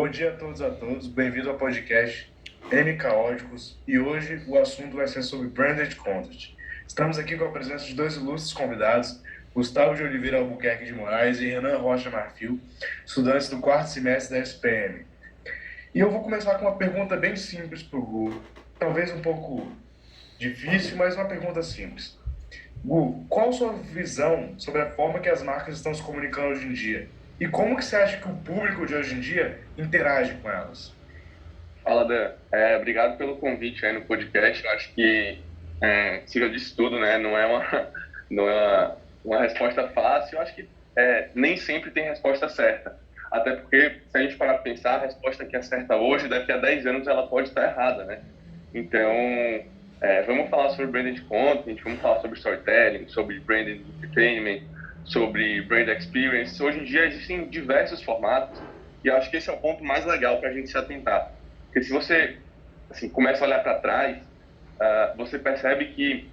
Bom dia a todos. Bem-vindo ao podcast N Caóticos e hoje o assunto vai ser sobre Branded Content. Estamos aqui com a presença de dois ilustres convidados, Gustavo de Oliveira Albuquerque de Moraes e Renan Rocha Marfil, estudantes do quarto semestre da SPM. E eu vou começar com uma pergunta bem simples para o Gu, talvez um pouco difícil, mas uma pergunta simples. Gu, qual a sua visão sobre a forma que as marcas estão se comunicando hoje em dia? E como que você acha que o público de hoje em dia interage com elas? Fala, Dan. Obrigado pelo convite aí no podcast. Eu acho que, se eu disse tudo, né? Não é uma resposta fácil. Eu acho que nem sempre tem resposta certa. Até porque, se a gente parar para pensar, a resposta que é certa hoje, daqui a 10 anos ela pode estar errada, né? Então, vamos falar sobre branded content, vamos falar sobre storytelling, sobre branded entertainment, sobre brand experience. Hoje em dia existem diversos formatos e eu acho que esse é o ponto mais legal para a gente se atentar. Porque se você começa a olhar para trás, você percebe que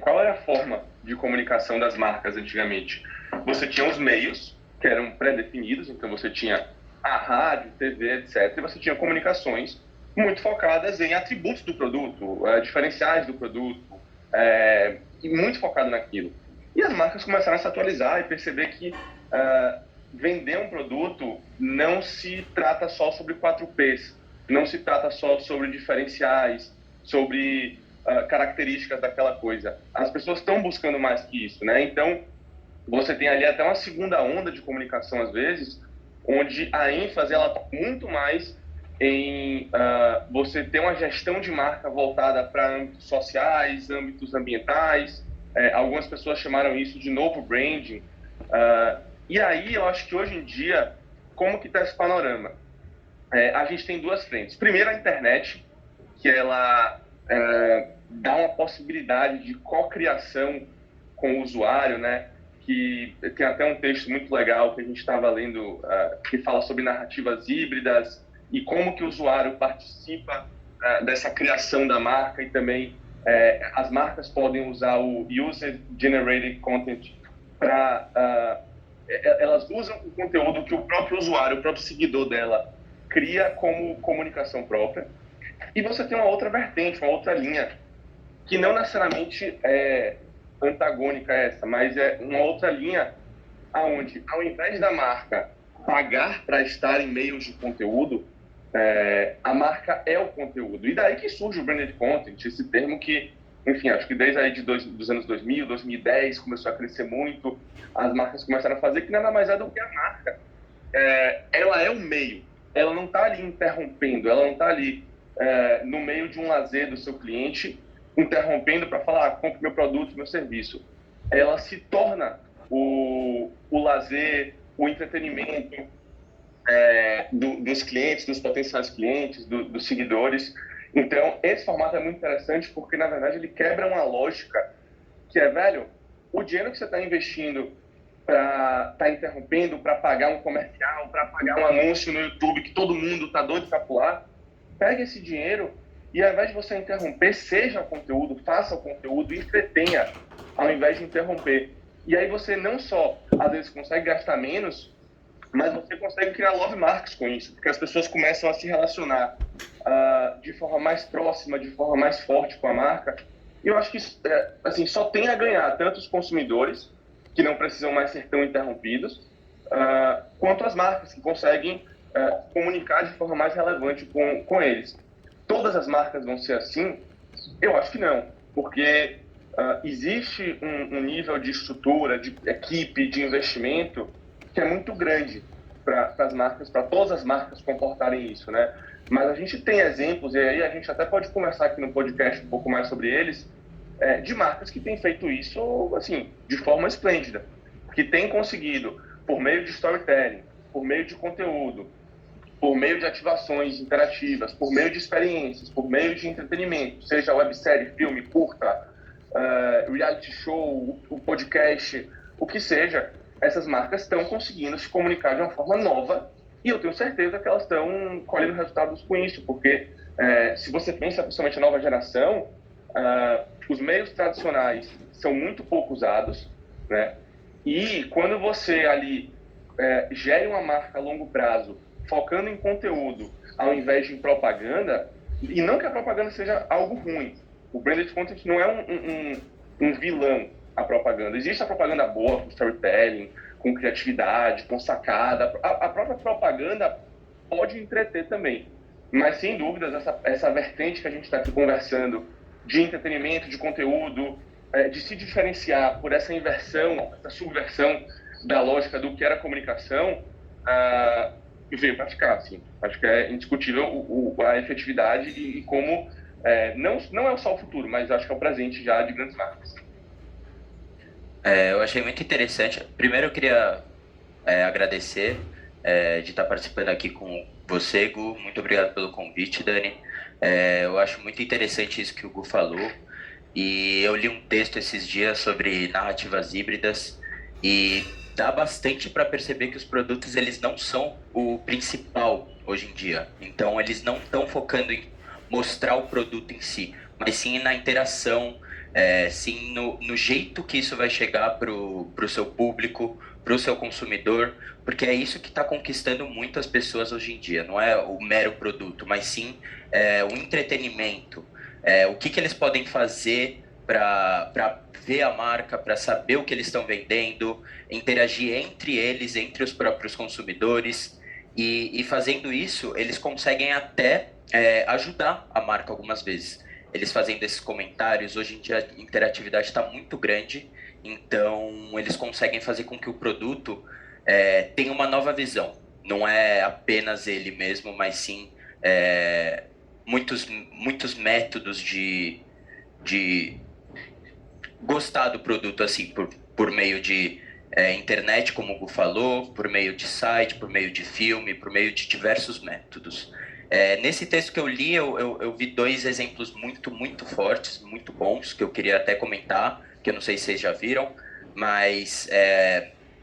qual era a forma de comunicação das marcas antigamente? Você tinha os meios, que eram pré-definidos, então você tinha a rádio, TV, etc. E você tinha comunicações muito focadas em atributos do produto, diferenciais do produto, e muito focado naquilo. E as marcas começaram a se atualizar e perceber que vender um produto não se trata só sobre 4Ps, não se trata só sobre diferenciais, sobre características daquela coisa. As pessoas estão buscando mais que isso, né? Então, você tem ali até uma segunda onda de comunicação, às vezes, onde a ênfase ela está muito mais em você ter uma gestão de marca voltada para âmbitos sociais, âmbitos ambientais. Algumas pessoas chamaram isso de novo branding. E aí, eu acho que hoje em dia, como que está esse panorama? A gente tem duas frentes. Primeiro, a internet, que ela dá uma possibilidade de cocriação com o usuário, né? Que tem até um texto muito legal que a gente estava lendo, que fala sobre narrativas híbridas e como que o usuário participa dessa criação da marca e também as marcas podem usar o User-Generated Content para... elas usam o conteúdo que o próprio usuário, o próprio seguidor dela cria como comunicação própria. E você tem uma outra vertente, uma outra linha, que não necessariamente é antagônica a essa, mas é uma outra linha aonde, ao invés da marca pagar para estar em meios de conteúdo, a marca é o conteúdo. E daí que surge o branded content, esse termo que, enfim, acho que desde aí dos anos 2000, 2010, começou a crescer muito, as marcas começaram a fazer, que nada mais é do que a marca. Ela é o meio, ela não está ali interrompendo, ela não está ali no meio de um lazer do seu cliente, interrompendo para falar, compre meu produto, meu serviço. Ela se torna o lazer, o entretenimento dos clientes, dos potenciais clientes, dos seguidores. Então, esse formato é muito interessante porque, na verdade, ele quebra uma lógica que é, velho, o dinheiro que você está investindo para estar interrompendo, para pagar um comercial, para pagar um anúncio no YouTube que todo mundo está doido para pular, pega esse dinheiro e, ao invés de você interromper, seja o conteúdo, faça o conteúdo e entretenha, ao invés de interromper. E aí você não só, às vezes, consegue gastar menos, mas você consegue criar love marks com isso, porque as pessoas começam a se relacionar de forma mais próxima, de forma mais forte com a marca. E eu acho que assim, só tem a ganhar tanto os consumidores, que não precisam mais ser tão interrompidos, quanto as marcas, que conseguem comunicar de forma mais relevante com eles. Todas as marcas vão ser assim? Eu acho que não, porque existe um nível de estrutura, de equipe, de investimento que é muito grande para as marcas, para todas as marcas comportarem isso, né? Mas a gente tem exemplos, e aí a gente até pode conversar aqui no podcast um pouco mais sobre eles, de marcas que têm feito isso, assim, de forma esplêndida, que têm conseguido, por meio de storytelling, por meio de conteúdo, por meio de ativações interativas, por meio de experiências, por meio de entretenimento, seja websérie, filme, curta, reality show, o podcast, o que seja, essas marcas estão conseguindo se comunicar de uma forma nova e eu tenho certeza que elas estão colhendo resultados com isso, porque se você pensa principalmente a nova geração, os meios tradicionais são muito pouco usados, né? E quando você ali gere uma marca a longo prazo focando em conteúdo ao invés de em propaganda, e não que a propaganda seja algo ruim. O branded content não é um vilão, a propaganda. Existe a propaganda boa, com storytelling, com criatividade, com sacada. A própria propaganda pode entreter também. Mas, sem dúvidas, essa vertente que a gente está aqui conversando de entretenimento, de conteúdo, de se diferenciar por essa inversão, essa subversão da lógica do que era comunicação, veio para ficar, assim. Acho que é indiscutível a efetividade e como não é só o futuro, mas acho que é o presente já de grandes marcas. Eu achei muito interessante. Primeiro eu queria agradecer de estar participando aqui com você, Gu. Muito obrigado pelo convite, Dani. Eu acho muito interessante isso que o Gu falou. E eu li um texto esses dias sobre narrativas híbridas e dá bastante para perceber que os produtos eles não são o principal hoje em dia. Então eles não estão focando em mostrar o produto em si, mas sim na interação, sim no jeito que isso vai chegar pro seu público, pro seu consumidor, porque é isso que está conquistando muitas pessoas hoje em dia. Não é o mero produto, mas sim o entretenimento. O que eles podem fazer para ver a marca, para saber o que eles estão vendendo, interagir entre eles, entre os próprios consumidores. E fazendo isso, eles conseguem até ajudar a marca algumas vezes. Eles fazendo esses comentários, hoje em dia a interatividade está muito grande, então eles conseguem fazer com que o produto tenha uma nova visão. Não é apenas ele mesmo, mas sim muitos métodos de gostar do produto, assim, por meio de internet, como o Gu falou, por meio de site, por meio de filme, por meio de diversos métodos. Nesse texto que eu li, eu vi dois exemplos muito fortes, muito bons, que eu queria até comentar, que eu não sei se vocês já viram, mas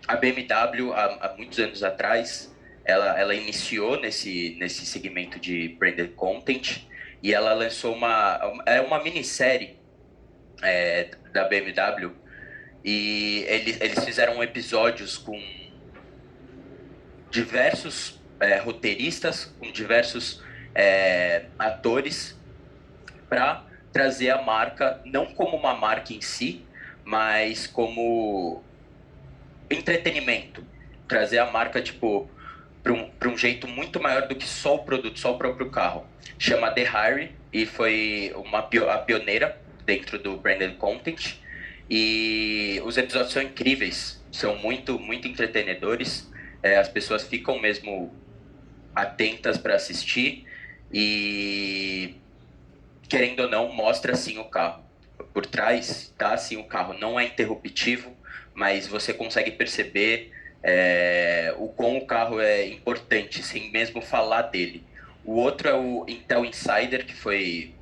a BMW, há muitos anos atrás, ela iniciou nesse segmento de branded content e ela lançou uma minissérie da BMW e eles fizeram episódios com diversos roteiristas, com diversos atores para trazer a marca não como uma marca em si, mas como entretenimento, trazer a marca tipo para um jeito muito maior do que só o produto, só o próprio carro. Chama The Harry e foi a pioneira dentro do branded content. E os episódios são incríveis, são muito entretenedores. As pessoas ficam mesmo atentas para assistir e, querendo ou não, mostra sim o carro. Por trás tá sim o carro, não é interruptivo, mas você consegue perceber o quão o carro é importante, sem mesmo falar dele. O outro é o Intel Insider, que foi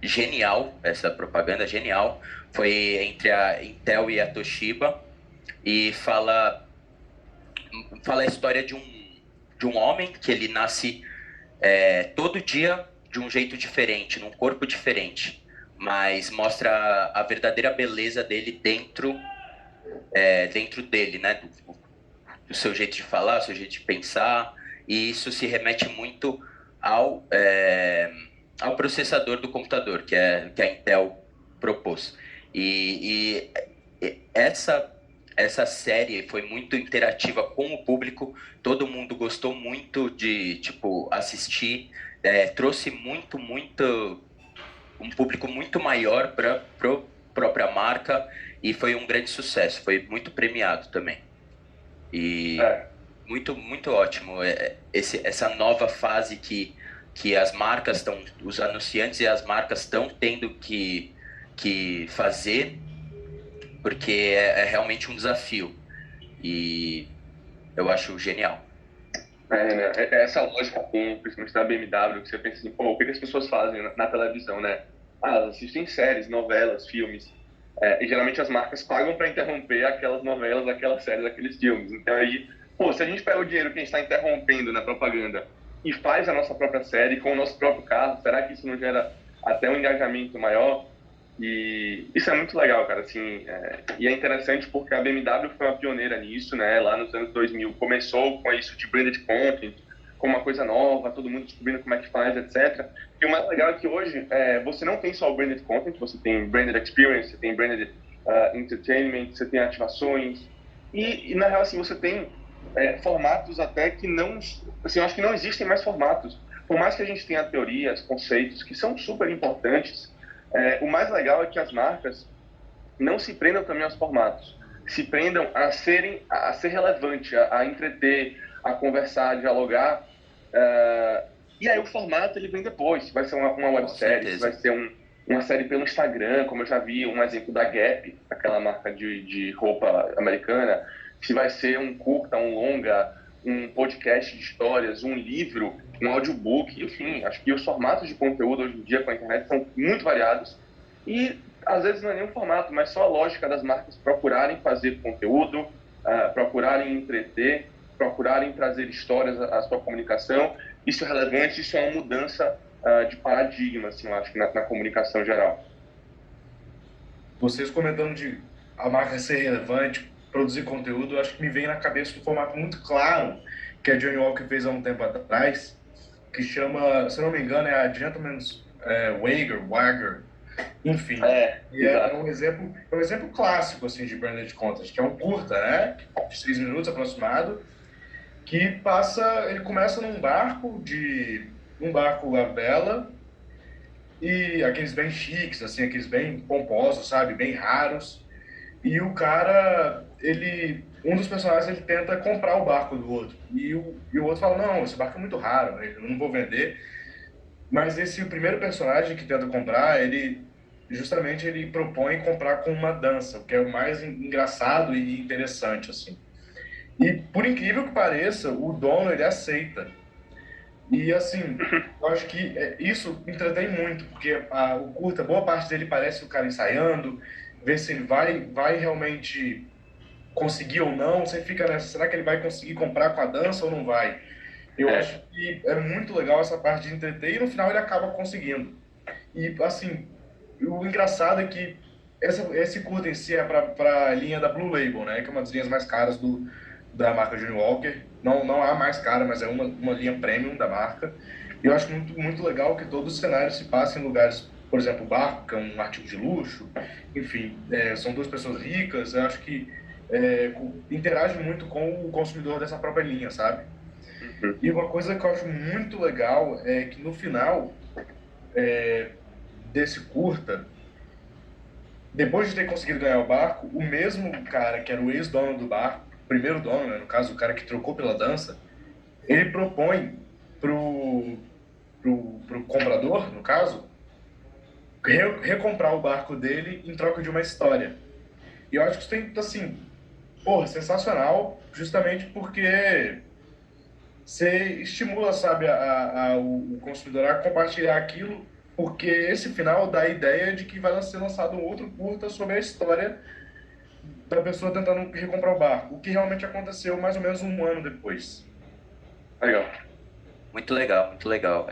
genial, essa propaganda genial. Foi entre a Intel e a Toshiba e fala a história de um homem que ele nasce todo dia de um jeito diferente, num corpo diferente, mas mostra a verdadeira beleza dele dentro dele, né? Do seu jeito de falar, do seu jeito de pensar, e isso se remete muito ao processador do computador que a Intel propôs. E essa série foi muito interativa com o público, todo mundo gostou muito de assistir, trouxe muito um público muito maior para a própria marca e foi um grande sucesso, foi muito premiado também. E muito ótimo essa nova fase que as marcas estão, os anunciantes e as marcas estão tendo que fazer, porque é realmente um desafio e eu acho genial. Né? Essa lógica, principalmente da BMW, que você pensa assim, o que as pessoas fazem na televisão, né? Elas assistem séries, novelas, filmes, e geralmente as marcas pagam para interromper aquelas novelas, aquelas séries, aqueles filmes. Então aí, se a gente pega o dinheiro que a gente está interrompendo na propaganda e faz a nossa própria série com o nosso próprio carro, será que isso não gera até um engajamento maior? E isso é muito legal, cara, assim, e é interessante porque a BMW foi uma pioneira nisso, né, lá nos anos 2000, começou com isso de branded content, com uma coisa nova, todo mundo descobrindo como é que faz, etc. E o mais legal é que hoje você não tem só o branded content, você tem branded experience, você tem branded entertainment, você tem ativações, e na real, assim, você tem formatos até que não, assim, eu acho que não existem mais formatos, por mais que a gente tenha teorias, conceitos que são super importantes. O mais legal é que as marcas não se prendam também aos formatos, se prendam a ser relevante, a entreter, a conversar, a dialogar. E aí o formato ele vem depois. Se vai ser uma websérie, se vai ser uma série pelo Instagram, como eu já vi um exemplo da Gap, aquela marca de roupa americana. Se vai ser um curta, um longa, um podcast de histórias, um livro, um audiobook, enfim, acho que os formatos de conteúdo hoje em dia com a internet são muito variados e às vezes não é nem um formato, mas só a lógica das marcas procurarem fazer conteúdo, procurarem entreter, procurarem trazer histórias à sua comunicação. Isso é relevante, isso é uma mudança de paradigma, assim, eu acho, na comunicação geral. Vocês comentando de a marca ser relevante, produzir conteúdo, eu acho que me vem na cabeça um formato muito claro que a Johnny Walker fez há um tempo atrás, que chama, se eu não me engano, é a Gentleman's Wagger, enfim. E é um exemplo clássico assim, de branded content, que é um curta, né? De 6 minutos aproximado, que ele começa num barco à vela, e aqueles bem chiques, assim, aqueles bem pomposos, sabe? Bem raros. E o cara, um dos personagens, ele tenta comprar o barco do outro. E o outro fala, não, esse barco é muito raro, né? Eu não vou vender. Mas o primeiro personagem que tenta comprar, justamente ele propõe comprar com uma dança, o que é o mais engraçado e interessante, assim. E por incrível que pareça, o dono, ele aceita. E assim, eu acho que isso entretém muito, porque o curta, boa parte dele parece o cara ensaiando, ver se ele vai realmente conseguir ou não, você fica nessa, será que ele vai conseguir comprar com a dança ou não vai? Eu acho que é muito legal essa parte de entreter e no final ele acaba conseguindo. E assim, o engraçado é que esse curta em si é para a linha da Blue Label, né? Que é uma das linhas mais caras da marca Johnnie Walker. Não a mais cara, mas é uma linha premium da marca. E eu acho muito, muito legal que todos os cenários se passem em lugares, por exemplo, o barco, que é um artigo de luxo. Enfim, são duas pessoas ricas. Eu acho que interage muito com o consumidor dessa própria linha, sabe? E uma coisa que eu acho muito legal é que no final desse curta, depois de ter conseguido ganhar o barco, o mesmo cara que era o ex-dono do barco, o primeiro dono, né, no caso, o cara que trocou pela dança, ele propõe pro comprador, no caso, recomprar o barco dele em troca de uma história. E eu acho que isso tem, assim, porra, sensacional, justamente porque você estimula, sabe, o consumidor a compartilhar aquilo, porque esse final dá a ideia de que vai ser lançado um outro curta sobre a história da pessoa tentando recomprar o barco, o que realmente aconteceu mais ou menos um ano depois. Legal. Muito legal, muito legal.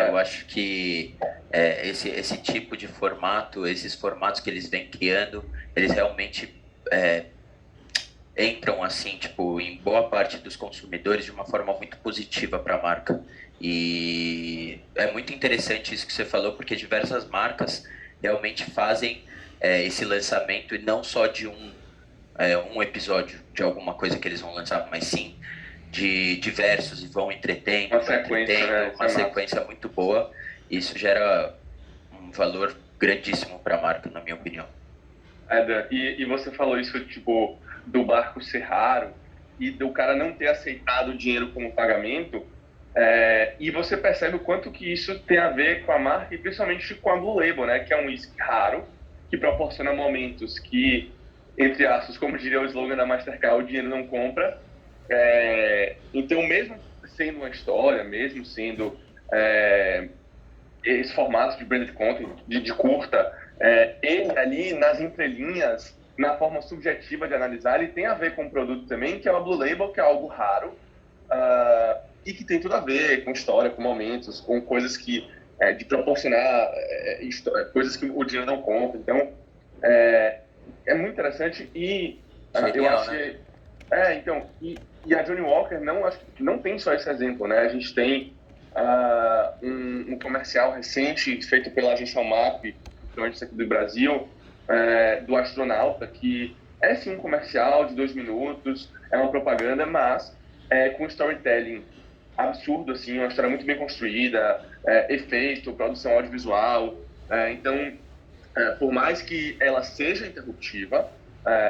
Eu acho que esse tipo de formato, esses formatos que eles vêm criando, eles realmente entram assim, tipo, em boa parte dos consumidores de uma forma muito positiva para a marca. E é muito interessante isso que você falou, porque diversas marcas realmente fazem esse lançamento e não só de um episódio de alguma coisa que eles vão lançar, mas sim de diversos e vão entretendo, uma sequência muito boa. Isso gera um valor grandíssimo para a marca, na minha opinião. Dan, e você falou isso, tipo, do barco ser raro e do cara não ter aceitado o dinheiro como pagamento, e você percebe o quanto que isso tem a ver com a marca e principalmente com a Blue Label, né? Que é um whisky raro, que proporciona momentos que, entre aspas, como diria o slogan da Mastercard, o dinheiro não compra. Então, mesmo sendo uma história, mesmo sendo esse formato de branded content, de curta, ele ali nas entrelinhas, na forma subjetiva de analisar, ele tem a ver com o produto também, que é uma Blue Label, que é algo raro, e que tem tudo a ver com história, com momentos, com coisas que de proporcionar coisas que o dinheiro não compra. Então, é muito interessante e Genial, eu acho né? que... então, e a Johnny Walker acho que não tem só esse exemplo, né? A gente tem um comercial recente feito pela agência UMAP, antes aqui do Brasil, do astronauta, que é sim um comercial de 2 minutos, é uma propaganda, mas com storytelling absurdo, assim, uma história muito bem construída, efeito, produção audiovisual. Então, por mais que ela seja interruptiva,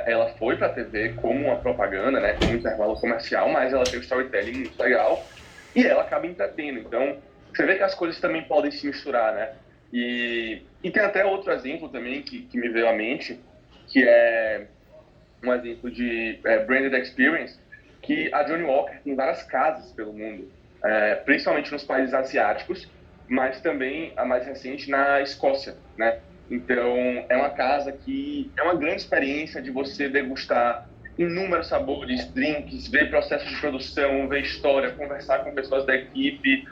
ela foi para a TV como uma propaganda, né, como um intervalo comercial, mas ela tem um storytelling muito legal e ela acaba entretendo. Então, você vê que as coisas também podem se misturar, né? E tem até outro exemplo também que me veio à mente, que é um exemplo de branded experience, que a Johnny Walker tem várias casas pelo mundo, principalmente nos países asiáticos, mas também a mais recente na Escócia, né? Então, é uma casa que é uma grande experiência de você degustar inúmeros sabores, drinks, ver processos de produção, ver história, conversar com pessoas da equipe.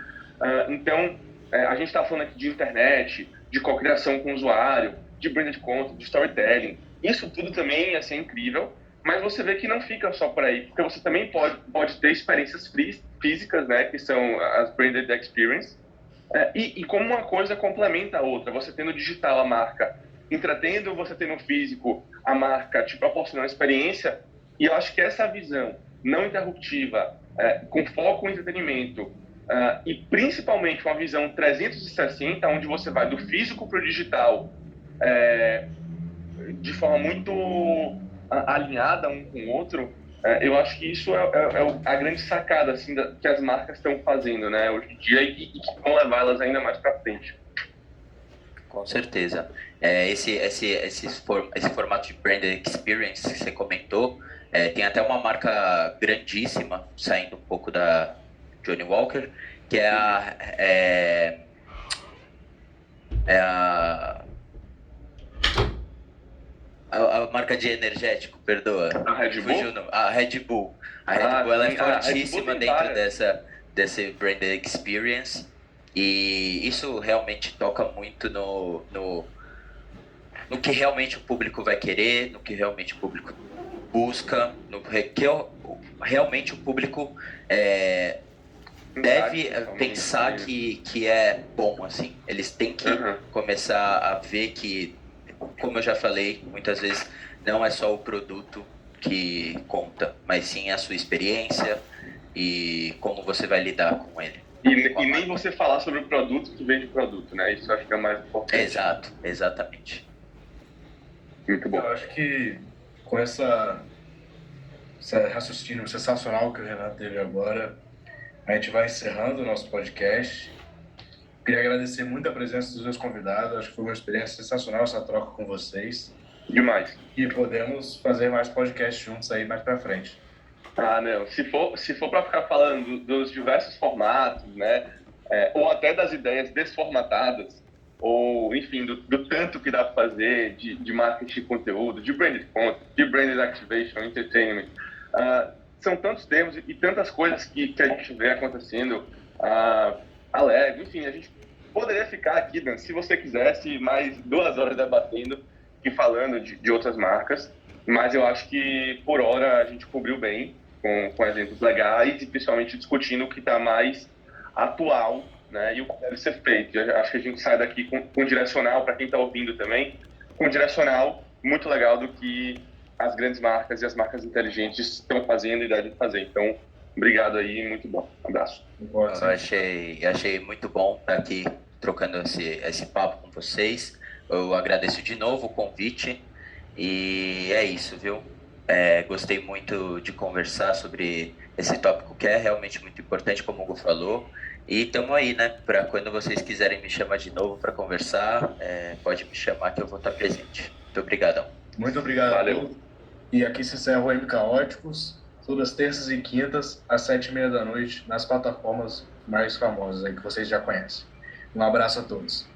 Então, a gente está falando aqui de internet, de cocriação com o usuário, de branded content, de storytelling. Isso tudo também assim, é incrível, mas você vê que não fica só por aí, porque você também pode ter experiências físicas, né, que são as branded experience, e como uma coisa complementa a outra. Você tem no digital a marca entretendo, você tem no físico a marca te proporcionando experiência, e eu acho que essa visão não interruptiva, com foco no entretenimento, e principalmente uma visão 360, onde você vai do físico para o digital, de forma muito alinhada um com o outro, eu acho que isso é a grande sacada assim, que as marcas estão fazendo, né, hoje em dia e que vão levar elas ainda mais para frente. Com certeza. Esse formato de branded experience que você comentou, tem até uma marca grandíssima, saindo um pouco da Johnny Walker, que é a a marca de energético, perdoa. A Red Fugiu Bull? o nome. A Red Bull. A Red Bull ela é Sim. A Red Bull fortíssima tem dentro várias. desse branded experience. E isso realmente toca muito no que realmente o público vai querer, no que realmente o público busca, realmente o público deve pensar que é bom, assim. Eles têm que começar a ver que, como eu já falei, muitas vezes não é só o produto que conta, mas sim a sua experiência e como você vai lidar com ele. E nem você falar sobre o produto que vende o produto, né? Isso eu acho que é o mais importante. Exato, exatamente. Muito bom. Eu acho que com esse raciocínio sensacional que o Renato teve agora, a gente vai encerrando o nosso podcast. Queria agradecer muito a presença dos meus convidados. Acho que foi uma experiência sensacional essa troca com vocês. Demais. E podemos fazer mais podcasts juntos aí mais para frente. Não. Se for para ficar falando dos diversos formatos, né? Ou até das ideias desformatadas, ou, enfim, do tanto que dá para fazer de marketing de conteúdo, de branded content, de branded activation, entertainment. São tantos termos e tantas coisas que a gente vê acontecendo, enfim, a gente poderia ficar aqui, Dan, se você quisesse, mais 2 horas debatendo e falando de outras marcas, mas eu acho que, por hora, a gente cobriu bem, com exemplos legais e principalmente discutindo o que está mais atual, né, e o que deve ser feito. Eu acho que a gente sai daqui com um direcional, para quem está ouvindo também, com um direcional muito legal do que as grandes marcas e as marcas inteligentes estão fazendo e devem fazer. Então, obrigado aí, muito bom. Um abraço. Eu achei muito bom estar aqui trocando esse papo com vocês. Eu agradeço de novo o convite e é isso, viu? Gostei muito de conversar sobre esse tópico que é realmente muito importante, como o Hugo falou. E estamos aí, né? Para quando vocês quiserem me chamar de novo para conversar, pode me chamar que eu vou estar presente. Muito obrigadão. Muito obrigado. Valeu. E aqui se encerra o MK Óticos, todas terças e quintas, às 7h30 da noite, nas plataformas mais famosas aí que vocês já conhecem. Um abraço a todos.